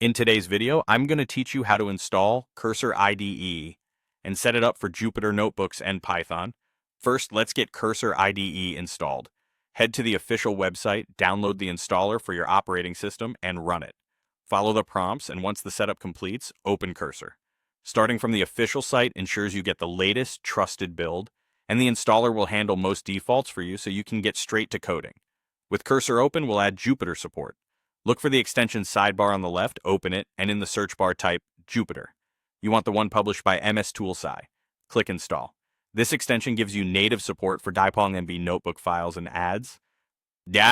In today's video, I'm going to teach you how to install Cursor IDE and set it up for Jupyter Notebooks and Python. First, let's get Cursor IDE installed. Head to the official website, download the installer for your operating system, and run it. Follow the prompts, and once the setup completes, open Cursor. Starting from the official site ensures you get the latest, trusted build, and the installer will handle most defaults for you so you can get straight to coding. With Cursor open, we'll add Jupyter support. Look for the extension sidebar on the left, open it, and in the search bar type Jupyter. You want the one published by MS Toolsci. Click Install. This extension gives you native support for Dipong MV notebook files and adds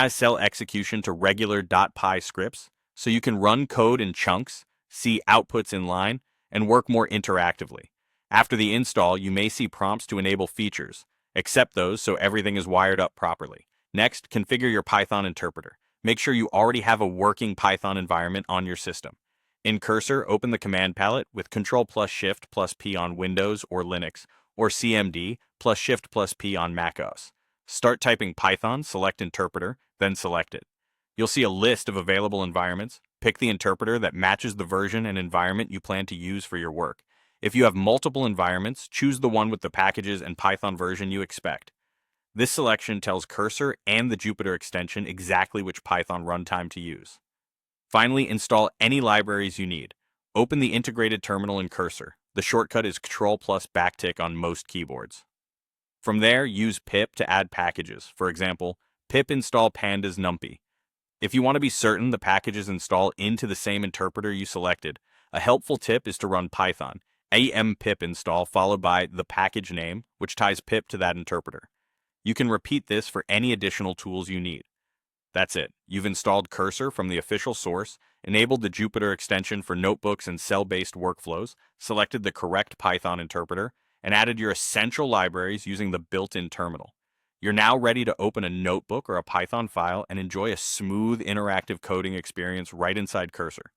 cell execution to regular .py scripts, so you can run code in chunks, see outputs in line, and work more interactively. After the install, you may see prompts to enable features. Accept those so everything is wired up properly. Next, configure your Python interpreter. Make sure you already have a working Python environment on your system. In Cursor, open the command palette with Ctrl+Shift+P on Windows or Linux, or CMD+Shift+P on macOS. Start typing Python, select Interpreter, then select it. You'll see a list of available environments. Pick the interpreter that matches the version and environment you plan to use for your work. If you have multiple environments, choose the one with the packages and Python version you expect. This selection tells Cursor and the Jupyter extension exactly which Python runtime to use. Finally, install any libraries you need. Open the integrated terminal in Cursor. The shortcut is Ctrl+backtick on most keyboards. From there, use pip to add packages. For example, pip install pandas numpy. If you want to be certain the packages install into the same interpreter you selected, a helpful tip is to run Python, pip install followed by the package name, which ties pip to that interpreter. You can repeat this for any additional tools you need. That's it. You've installed Cursor from the official source, enabled the Jupyter extension for notebooks and cell-based workflows, selected the correct Python interpreter, and added your essential libraries using the built-in terminal. You're now ready to open a notebook or a Python file and enjoy a smooth, interactive coding experience right inside Cursor.